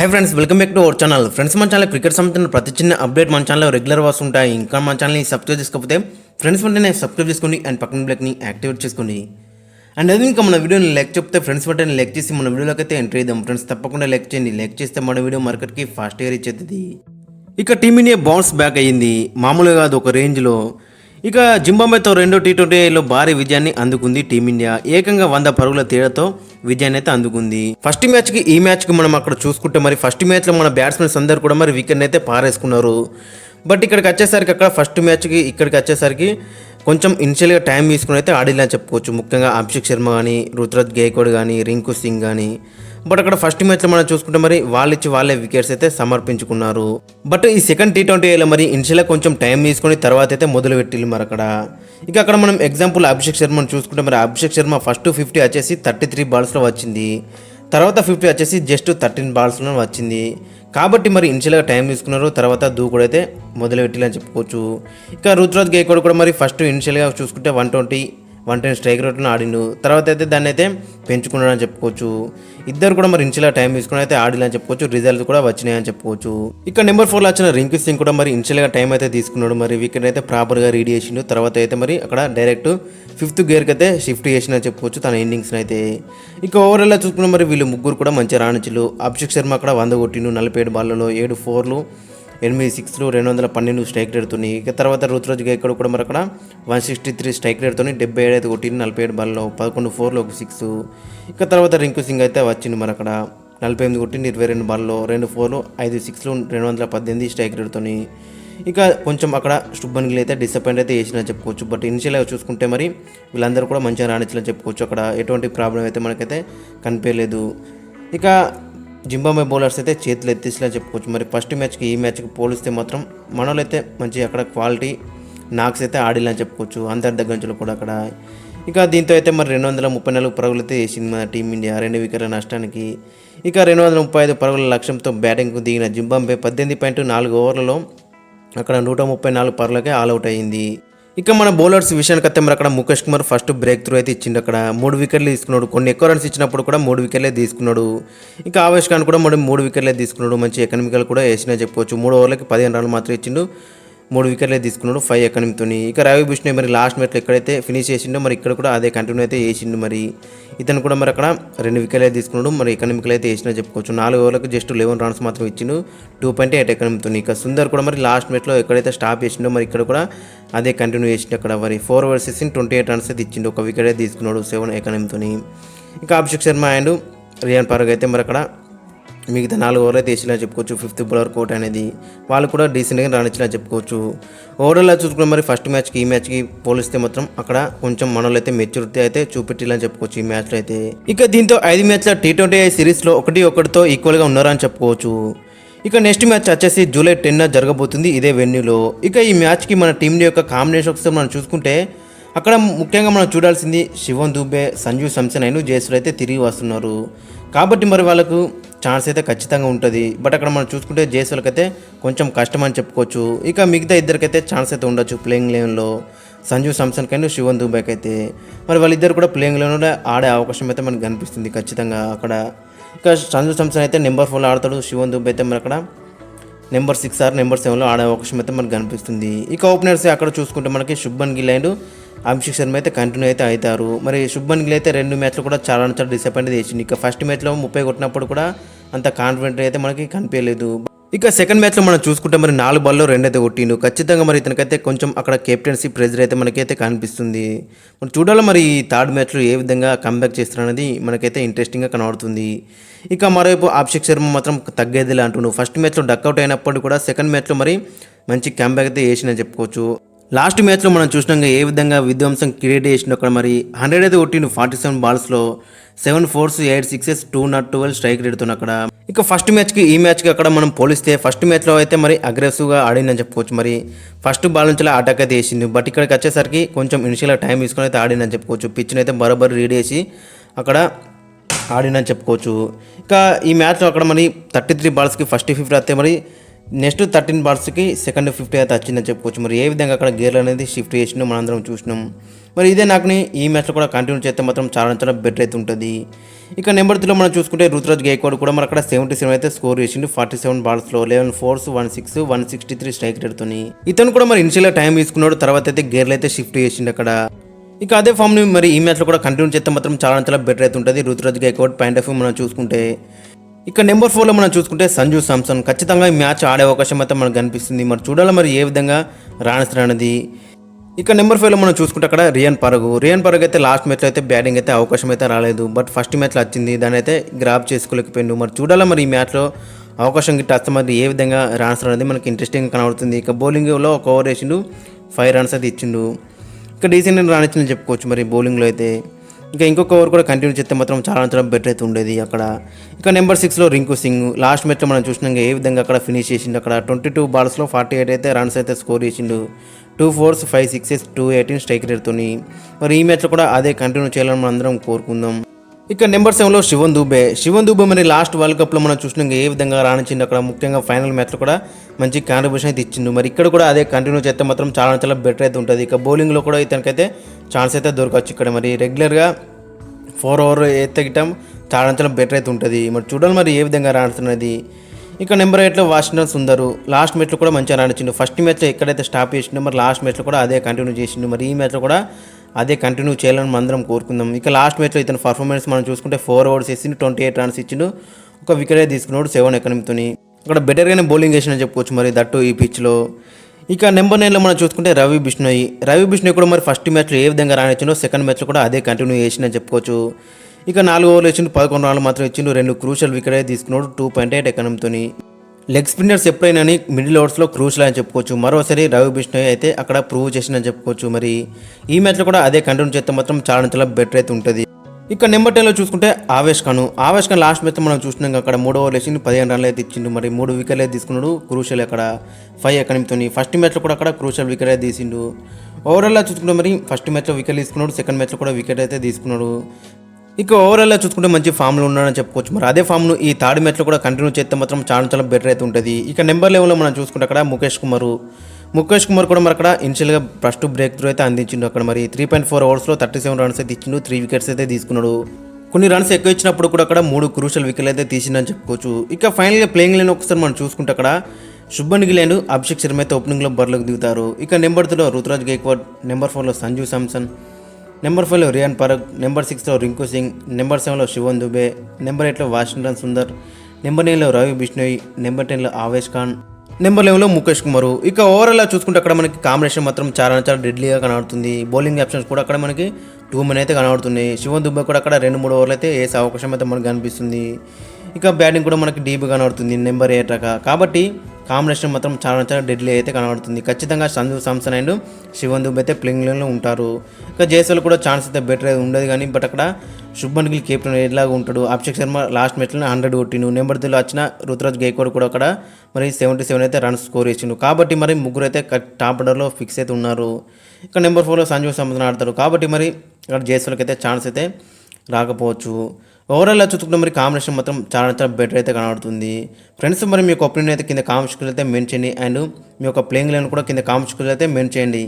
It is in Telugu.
Hi friends, welcome back to our channel. Friends, మన ఛానల్ క్రికెట్ సంబంధించిన ప్రతి చిన్న అప్డేట్ మన ఛానల్లో రెగ్యులర్ వస్తుంటాయి. ఇంకా మన ఛానల్ని సబ్స్క్రైబ్ చేసుకోకపోతే ఫ్రెండ్స్ వెంటనే సబ్స్క్రైబ్ చేసుకోండి అండ్ పక్కన బ్లాక్ని యాక్టివేట్ చేసుకోండి. అండ్ అది ఇంకా మన వీడియోని లైక్ చెప్తే ఫ్రెండ్స్ వెంటనే లైక్ చేసి మన వీడియోలోకి అయితే ఎంట్రీ ఇద్దాం. ఫ్రెండ్స్ తప్పకుండా లైక్ చేయండి. లైక్ చేస్తే మన వీడియో మార్కెట్కి ఫాస్ట్గా రీచ్ అవుతుంది. ఇక టీమిండియా బౌన్స్ బ్యాక్ అయ్యింది. మామూలుగా కాదు, ఒక రేంజ్లో. ఇక జింబాబ్వేతో రెండో టీ20లో భారీ విజయాన్ని అందుకుంది టీమిండియా. ఏకంగా 100 పరుగుల తేడాతో విజయాన్ని అయితే అందుకుంది. ఫస్ట్ మ్యాచ్కి ఈ మ్యాచ్కి మనం అక్కడ చూసుకుంటే మరి ఫస్ట్ మ్యాచ్లో మన బ్యాట్స్మెన్స్ అందరూ కూడా మరి వికెట్ని అయితే పారేసుకున్నారు. బట్ ఇక్కడికి వచ్చేసరికి అక్కడ ఫస్ట్ మ్యాచ్కి ఇక్కడికి వచ్చేసరికి కొంచెం ఇనిషియల్గా టైం తీసుకుని అయితే ఆడిలా చెప్పుకోవచ్చు. ముఖ్యంగా అభిషేక్ శర్మ కానీ, రుతురాజ్ గైక్వాడ్ కానీ, రింకు సింగ్ కానీ. బట్ అక్కడ ఫస్ట్ మ్యాచ్లో మనం చూసుకుంటే మరి వాళ్ళే వికెట్స్ అయితే సమర్పించుకున్నారు. బట్ ఈ సెకండ్ టీ20లో మరి ఇనిషియల్గా కొంచెం టైం తీసుకొని తర్వాత అయితే మొదలు పెట్టిల్లు మరి అక్కడ మనం ఎగ్జాంపుల్ అభిషేక్ శర్మను చూసుకుంటే మరి అభిషేక్ శర్మ ఫస్ట్ 50 వచ్చేసి 33 బాల్స్లో వచ్చింది. తర్వాత 50 వచ్చేసి జస్ట్ 13 బాల్స్లో వచ్చింది. కాబట్టి మరి ఇనిషియల్గా టైం తీసుకున్నారు, తర్వాత దూకుడైతే మొదలుపెట్టిలని చెప్పుకోవచ్చు. ఇక రుతురాజ్ గైక్వాడ్ కూడా మరి ఫస్ట్ ఇనిషియల్గా చూసుకుంటే 110 స్ట్రైక్ రేట్ను ఆడిండు. తర్వాత అయితే దాన్ని అయితే పెంచుకున్నాడని చెప్పుకోవచ్చు. ఇద్దరు కూడా మరి ఇనిషియల్గా టైం తీసుకుని అయితే ఆడిలని చెప్పుకోవచ్చు. రిజల్ట్స్ కూడా వచ్చినాయని చెప్పుకోవచ్చు. ఇక నెంబర్ 4లో వచ్చిన రింకు సింగ్ కూడా మరి ఇనిషియల్గా టైం అయితే తీసుకున్నాడు. మరి వికెట్ అయితే ప్రాపర్గా రీడ్ చేసిండు. తర్వాత అయితే మరి అక్కడ డైరెక్ట్ 5th గేర్కి అయితే షిఫ్ట్ చేసిందని చెప్పుకోవచ్చు తన ఇన్నింగ్స్ని అయితే. ఇక ఓవరాల్గా చూసుకున్న మరి వీళ్ళు ముగ్గురు కూడా మంచిగా రాణించులు. అభిషేక్ శర్మ అక్కడ 100 కొట్టిండు 47 బాల్లలో, 7 4లు, 8 6లు, 212 స్ట్రైక్ రేట్తోని. ఇక తర్వాత రుతురాజ్ గైక్వాడ్ కూడా మరి అక్కడ 163 స్ట్రైక్ రేట్తోని 77 అయితే కొట్టిండు 47 బాల్లో, 11 4లు, 1 6. ఇక తర్వాత రింకు సింగ్ అయితే వచ్చింది మరి అక్కడ 48 కొట్టిండు 22 బాల్లో, 2 4లు, 5 6లు, 218 స్ట్రైక్ రేట్తోని. ఇక కొంచెం అక్కడ శుభ్మన్ గిల్ అయితే డిసప్పాయింట్ అయితే చేసినా చెప్పుకోవచ్చు. బట్ ఇనిషియల్గా చూసుకుంటే మరి వీళ్ళందరూ కూడా మంచిగా రాణించాలని చెప్పుకోవచ్చు. అక్కడ ఎటువంటి ప్రాబ్లం అయితే మనకైతే కనిపించలేదు. ఇక జింబాబ్వే బౌలర్స్ అయితే చేతులు ఎత్తేసిలా చెప్పుకోవచ్చు. మరి ఫస్ట్ మ్యాచ్కి ఈ మ్యాచ్కి పోలిస్తే మాత్రం మనోళ్ళు అయితే మంచి అక్కడ క్వాలిటీ నాక్స్ అయితే ఆడిలని చెప్పుకోవచ్చు అందరి దగ్గర నుంచి కూడా అక్కడ. ఇక దీంతో అయితే మరి 234 పరుగులు అయితే వేసింది మన టీమిండియా 2 వికెట్ల నష్టానికి. ఇక 235 పరుగుల లక్ష్యంతో బ్యాటింగ్కు దిగిన జింబాబ్వే 18.4 ఓవర్లలో అక్కడ 134 పరుగులకే ఆల్అవుట్ అయ్యింది. ఇక మన బౌలర్స్ విషయానికి వస్తే మరి అక్కడ Mukesh Kumar first break through అయితే ఇచ్చిండు. అక్కడ 3 వికెట్లు తీసుకున్నాడు. కొన్ని ఎక్కువ రన్స్ ఇచ్చినప్పుడు కూడా 3 వికెట్లే తీసుకున్నాడు. ఇక ఆవేష్ ఖాన్ కూడా 3 వికెట్లే తీసుకున్నాడు. మంచి ఎకనామికల్ కూడా వేసినా చెప్పుకోవచ్చు. 3 ఓవర్లకి 15 రన్లు మాత్రం ఇచ్చిండు, 3 వికెట్లే తీసుకున్నాడు 5 ఎకనామీతో. ఇక రవి బిష్ణోయ్ మరి లాస్ట్ మ్యాచ్లో ఎక్కడైతే ఫినిష్ చేసిండో మరి ఇక్కడ కూడా అదే కంటిన్యూ అయితే చేసిండు. మరి ఇతను కూడా మరి అక్కడ 2 వికెట్లే తీసుకున్నాడు, మరి ఎకనామికల్ అయితే వేసినా చెప్పుకోవచ్చు. 4 ఓవర్లకు జస్ట్ 11 రన్స్ మాత్రం ఇచ్చిండు 2.8 ఎకనామీతో. ఇక సుందర్ కూడా మరి లాస్ట్ మ్యాచ్లో ఎక్కడైతే స్టాప్ చేసిండో మరి ఇక్కడ కూడా అదే కంటిన్యూ చేసిండు. అక్కడ మరి 4 ఓవర్స్ 28 రన్స్ అయితే ఇచ్చిండు, 1 వికెట్ అయితే తీసుకున్నాడు 7 ఎకనామీతో. ఇక అభిషేక్ శర్మ అండ్ రియాన్ పరాగ్ అయితే మరి అక్కడ మిగతా 4 ఓవర్లు అయితే వేసినా చెప్పుకోవచ్చు. 5th బౌలర్ కోట్ అనేది వాళ్ళు కూడా డీసెంట్గా రాణించినా చెప్పుకోవచ్చు. ఓవరాల్గా చూసుకున్న మరి ఫస్ట్ మ్యాచ్కి ఈ మ్యాచ్కి పోలిస్తే మాత్రం అక్కడ కొంచెం మనలో అయితే మెచ్యూరిటీ అయితే చూపెట్టిలని చెప్పుకోవచ్చు ఈ మ్యాచ్లో అయితే. ఇక దీంతో 5 మ్యాచ్ల టీ20 సిరీస్లో 1-1తో ఈక్వల్గా ఉన్నారని చెప్పుకోవచ్చు. ఇక నెక్స్ట్ మ్యాచ్ వచ్చేసి జూలై 10న జరగబోతుంది ఇదే వెన్యూలో. ఇక ఈ మ్యాచ్కి మన టీం యొక్క కాంబినేషన్ ఒకసారి మనం చూసుకుంటే అక్కడ ముఖ్యంగా మనం చూడాల్సింది శివం దూబే, సంజు శాంసన్ అయిన జేసులు అయితే తిరిగి వస్తున్నారు. కాబట్టి మరి వాళ్ళకు ఛాన్స్ అయితే ఖచ్చితంగా ఉంటుంది. బట్ అక్కడ మనం చూసుకుంటే జేసులకి అయితే కొంచెం కష్టం అని చెప్పుకోవచ్చు. ఇక మిగతా ఇద్దరికైతే ఛాన్స్ అయితే ఉండొచ్చు ప్లేయింగ్ లెవెన్లో, సంజు శాంసన్కి అండ్ శివన్ దూబేకి అయితే. మరి వాళ్ళిద్దరు కూడా ప్లేయింగ్ లెవెన్లో ఆడే అవకాశం అయితే మనకు కనిపిస్తుంది ఖచ్చితంగా అక్కడ. ఇక సంజు శాంసన్ అయితే నెంబర్ 4లో ఆడతాడు, శివన్ దూబే అయితే మరి అక్కడ నెంబర్ 6 ఆర్ నెంబర్ 7లో ఆడే అవకాశం అయితే మనకు కనిపిస్తుంది. ఇక ఓపెనర్స్ అక్కడ చూసుకుంటే మనకి శుభ్మన్ గిల్ అండ్ అభిషేక్ శర్మ అయితే కంటిన్యూ అయితే అవుతారు. మరి శుభ్మన్ గిల్ అయితే 2 మ్యాచ్లు కూడా చాలా డిసప్పాయింట్ చేసింది. ఇక ఫస్ట్ మ్యాచ్లో 30 కొట్టినప్పుడు కూడా అంత కాన్ఫిడెంట్ అయితే మనకి కనిపించలేదు. ఇక సెకండ్ మ్యాచ్లో మనం చూసుకుంటే మరి 4 బాల్లో 2 అయితే కొట్టిండు. ఖచ్చితంగా మరి ఇతనికైతే కొంచెం అక్కడ కెప్టెన్సీ ప్రెజర్ అయితే మనకైతే కనిపిస్తుంది. మనం చూడాలి మరి ఈ థర్డ్ మ్యాచ్లో ఏ విధంగా కంబ్యాక్ చేస్తారనేది మనకైతే ఇంట్రెస్టింగ్గా కనబడుతుంది. ఇక మరోవైపు అభిషేక్ శర్మ మాత్రం తగ్గేదిలే అంటున్నాడు. ఫస్ట్ మ్యాచ్లో డక్అవుట్ అయినప్పుడు కూడా సెకండ్ మ్యాచ్లో మరి మంచి కంబ్యాక్ అయితే చేసిందని చెప్పుకోవచ్చు. లాస్ట్ మ్యాచ్లో మనం చూసినాక ఏ విధంగా విధ్వంసం క్రియేట్ చేసిండు. అక్కడ మరి 100 అయితే కొట్టిండు 47 బాల్స్లో, 7 4s, 8 6s, 212 స్ట్రైక్ రేట్తో అక్కడ. ఇక ఫస్ట్ మ్యాచ్కి ఈ మ్యాచ్కి అక్కడ మనం పోలిస్తే ఫస్ట్ మ్యాచ్లో అయితే మరి అగ్రెసివ్గా ఆడిందని చెప్పుకోవచ్చు. మరి ఫస్ట్ బాల్ నుంచి అటాక్ అయితే వేసింది. బట్ ఇక్కడికి వచ్చేసరికి కొంచెం ఇనిషియల్గా టైం తీసుకొని అయితే ఆడిందని చెప్పుకోవచ్చు. పిచ్ని అయితే బరోబర్ రీడ్ చేసి అక్కడ ఆడిందని చెప్పుకోవచ్చు. ఇక ఈ మ్యాచ్లో అక్కడ మరి 33 బాల్స్కి ఫస్ట్ 50 వస్తే మరి నెక్స్ట్ 13 బాల్స్కి సెకండ్ 50 అయితే వచ్చిందని చెప్పుకోవచ్చు. మరి ఏ విధంగా అక్కడ గేర్లు అనేది షిఫ్ట్ చేసినా మనందరం చూసినాం. మరి ఇదే నాకుని ఈ మ్యాచ్లో కూడా కంటిన్యూ చేస్తే మాత్రం చాలా చాలా బెటర్ అయితే ఉంటుంది. ఇక నెంబర్ 3లో మనం చూసుకుంటే రుతురాజ్ గైక్వాడ్ కూడా మరి అక్కడ 77 అయితే స్కోర్ చేసిండు 47 బాల్స్లో, 11 ఫోర్స్, 16, 163 స్ట్రైక్ రేట్తోని. ఇతను కూడా మరి ఇనిషియల్గా టైం తీసుకున్నాడు, తర్వాత అయితే గేర్లు అయితే షిఫ్ట్ చేసిండు అక్కడ. ఇక అదే ఫామ్ని మరి ఈ మ్యాచ్లో కూడా కంటిన్యూ చేస్తే మాత్రం చాలా చాలా బెటర్ అయితే ఉంటుంది Ruturaj Gaikwad point of view మనం చూసుకుంటే. ఇక నెంబర్ 4లో మనం చూసుకుంటే సంజు శాంసన్ ఖచ్చితంగా ఈ మ్యాచ్ ఆడే అవకాశం అయితే మనకు కనిపిస్తుంది. మరి చూడాలి మరి ఏ విధంగా రాణిస్తారన్నది. ఇక నెంబర్ 5లో మనం చూసుకుంటే అక్కడ రియాన్ పరగ్ అయితే లాస్ట్ మ్యాచ్లో అయితే బ్యాటింగ్ అయితే అవకాశం అయితే రాలేదు, బట్ ఫస్ట్ మ్యాచ్లో వచ్చింది, దాని అయితే గ్రాప్ చేసుకోలేకపోయిండు. మరి చూడాలి మరి ఈ మ్యాచ్లో అవకాశం గిట్ట వస్తే మరి ఏ విధంగా రాణిస్తారు అనేది మనకి ఇంట్రెస్టింగ్ కనబడుతుంది. ఇక బౌలింగ్లో ఒక ఓవర్ వేసిండు, 5 రన్స్ అయితే ఇచ్చిండు. ఇక డీసెంట్ రాణించిందని చెప్పుకోవచ్చు మరి బౌలింగ్లో అయితే. ఇంకా ఇంకొక ఓవర్ కూడా కంటిన్యూ చేస్తే మాత్రం చాలా చాలా బెటర్ అయితే ఉండేది అక్కడ. ఇక నెంబర్ 6లో రింకు సింగ్ లాస్ట్ మ్యాచ్లో మనం చూసినాక ఏ విధంగా అక్కడ ఫినిష్ చేసిండు. అక్కడ 22 బాల్స్లో 48 అయితే రన్స్ అయితే స్కోర్ చేసిండు, 2 ఫోర్స్, 5 సిక్సెస్, 218 స్ట్రైక్ రేట్తోని. మరి ఈ మ్యాచ్లో కూడా అదే కంటిన్యూ చేయాలని మనం అందరం కోరుకుందాం. ఇక నెంబర్ 7లో శివన్ దూబే మరి లాస్ట్ వరల్డ్ కప్లో మనం చూసినాక ఏ విధంగా రాణించిండు అక్కడ, ముఖ్యంగా ఫైనల్ మ్యాచ్లో కూడా మంచి కాంట్రిబ్యూషన్ అయితే ఇచ్చిండు. మరి ఇక్కడ కూడా అదే కంటిన్యూ చేస్తే మాత్రం చాలా చాలా బెటర్ అయితే ఉంటుంది. ఇక బౌలింగ్లో కూడా ఇతనికైతే ఛాన్స్ అయితే దొరకవచ్చు ఇక్కడ. మరి రెగ్యులర్గా 4 ఓవర్ అయితే గిట్టం చాలా చాలా బెటర్ అయితే ఉంటుంది. మరి చూడాలి మరి ఏ విధంగా రాణిస్తున్నది. ఇక నెంబర్ 8లో వాషింగ్టన్ సుందర్ లాస్ట్ మ్యాచ్లో కూడా మంచిగా రాణించిండు. ఫస్ట్ మ్యాచ్లో ఎక్కడైతే స్టాప్ చేసిండో మరి లాస్ట్ మ్యాచ్లో కూడా అదే కంటిన్యూ చేసిండు. మరి ఈ మ్యాచ్లో కూడా అదే కంటిన్యూ చేయాలని మనం అందరం కోరుకుందాం. ఇక లాస్ట్ మ్యాచ్లో ఇతని పర్ఫార్మెన్స్ మనం చూసుకుంటే 4 ఓవర్స్ వేసిండు, 28 రన్స్ ఇచ్చిండు, ఒక వికెట్ అయితే తీసుకున్నాడు 7 ఎకనమీతోని. అక్కడ బెటర్గానే బౌలింగ్ వేసిన చెప్పుకోవచ్చు మరి దట్టు ఈ పిచ్లో. ఇక నెంబర్ 9లో మనం చూసుకుంటే రవి బిష్ణోయ్ కూడా మరి ఫస్ట్ మ్యాచ్లో ఏ విధంగా రాణించిండో సెకండ్ మ్యాచ్లో కూడా అదే కంటిన్యూ చేసిందని చెప్పుకోవచ్చు. ఇక 4 ఓవర్లు ఇచ్చిండు, 11 రన్లు మాత్రం ఇచ్చిండు, 2 క్రూషల్ వికెట్ అయితే తీసుకున్నాడు 2.8 ఎకనమీతోని. లెగ్ స్పిన్నర్స్ ఎప్పుడైనా మిడిల్ ఓవర్స్లో క్రూషల్ అని చెప్పుకోవచ్చు. మరోసారి రవి బిష్ణోయ్ అయితే అక్కడ ప్రూవ్ చేసిందని చెప్పుకోవచ్చు. మరి ఈ మ్యాచ్లో కూడా అదే కంటిన్యూ చేస్తే మాత్రం చాలా చాలా బెటర్ అయితే ఉంటుంది. ఇక నెంబర్ 10లో చూసుకుంటే ఆవేష్ ఖాన్ లాస్ట్ మ్యాచ్ మనం చూసినాక అక్కడ 3 ఓవర్లు వేసిండు, 15 రన్లు అయితే ఇచ్చిండు, మరి 3 వికెట్లు అయితే తీసుకున్నాడు, క్రూషల్ అక్కడ 5 ఎకనమీతోని. ఫస్ట్ మ్యాచ్లో కూడా అక్కడ క్రూషల్ వికెట్ అయితే తీసిండు. ఓవరాల్గా చూసుకుంటే మరి ఫస్ట్ మ్యాచ్లో వికెట్ తీసుకున్నాడు, సెకండ్ మ్యాచ్లో కూడా వికెట్ అయితే తీసుకున్నాడు. ఇక ఓవరాల్గా చూసుకుంటే మంచి ఫామ్లో ఉన్నాడని చెప్పుకోవచ్చు. మరి అదే ఫామ్ను ఈ థర్డ్ మ్యాచ్లో కూడా కంటిన్యూ చేస్తే మాత్రం చాలా చాలా బెటర్ అయితే ఉంటుంది. ఇక నెంబర్ 11లో మనం చూసుకుంటే అక్కడ ముఖేష్ కుమార్ కూడా మరి అక్కడ ఇనిషియల్గా ఫస్ట్ బ్రేక్ త్రూ అయితే అందించిండు అక్కడ. మరి 3.4 ఓవర్స్లో 37 రన్స్ అయితే ఇచ్చిండు, 3 వికెట్స్ అయితే తీసుకున్నాడు. కొన్ని రన్స్ ఎక్కువ ఇచ్చినప్పుడు కూడా అక్కడ 3 క్రూషల్ వికెట్లు అయితే తీసిండని చెప్పుకోవచ్చు. ఇక ఫైనల్గా ప్లేయింగ్ లైన్ ఒకసారి మనం చూసుకుంటే అక్కడ శుభ్మన్ గిల్ అండ్ అభిషేక్ శర్మ అయితే ఓపెనింగ్లో బరిలోకి దిగుతారు. ఇక నెంబర్ 3లో రుతురాజ్ గైక్వాడ్, నెంబర్ 4లో సంజు శాంసన్, నెంబర్ 5లో రియాన్ పరగ్, నెంబర్ 6లో రింకు సింగ్, నెంబర్ 7లో శివన్ దుబే, నెంబర్ 8లో వాషింగ్టన్ సుందర్, నెంబర్ 9లో రవి బిష్ణోయ్, నెంబర్ 10లో ఆవేష్ ఖాన్, నెంబర్ 11లో ముఖేష్ కుమార్. ఇక ఓవరాల్గా చూసుకుంటే అక్కడ మనకి కాంబినేషన్ మాత్రం చాలా చాలా డెడ్లీగా కనబడుతుంది. బౌలింగ్ ఆప్షన్స్ కూడా అక్కడ మనకి 2 మెన్ అయితే కనబడుతున్నాయి. శివన్ దుబే కూడా అక్కడ 2-3 ఓవర్లు అయితే వేసే అవకాశం అయితే మనకు కనిపిస్తుంది. ఇక బ్యాటింగ్ కూడా మనకి డీప్గా కనబడుతుంది నెంబర్ 8 రక. కాబట్టి కాంబినేషన్ మాత్రం చాలా చాలా డెడ్లీ అయితే కనబడుతుంది. ఖచ్చితంగా సంజు శాంసన్ అండ్ శివన్ దుబే అయితే ప్లేయింగ్ లైన్లో ఉంటారు. ఇక జైస్వాల్ కూడా ఛాన్స్ అయితే బెటర్ ఉండదు కానీ, బట్ అక్కడ శుభ్మన్ గిల్ కెప్టెన్ ఎలాగా ఉంటాడు. అభిషేక్ శర్మ లాస్ట్ మ్యాచ్లో 100 కొట్టిండు. నెంబర్ 3లో వచ్చిన రుతురాజ్ గైక్వాడ్ కూడా అక్కడ మరి 77 అయితే రన్స్ స్కోర్ చేసిండు. కాబట్టి మరి ముగ్గురు అయితే టాప్ ఆర్డర్లో ఫిక్స్ అయితే ఉన్నారు. ఇక నెంబర్ 4లో సంజు శాంసన్ ఆడతారు. కాబట్టి మరి అక్కడ జైస్వాల్కి అయితే ఛాన్స్ అయితే రాకపోవచ్చు. ఓవరాల్గా చూసుకుంటే మరి కాంబినేషన్ మాత్రం చాలా చాలా బెటర్ అయితే కనబడుతుంది. ఫ్రెండ్స్, మరి మీ యొక్క ఒపీనియన్ అయితే కింద కామెంట్స్ అయితే మెన్షన్ చేయండి, అండ్ మీ యొక్క ప్లేయింగ్ లైన్ కూడా కింద కామెంట్స్ అయితే మెన్షన్ చేయండి.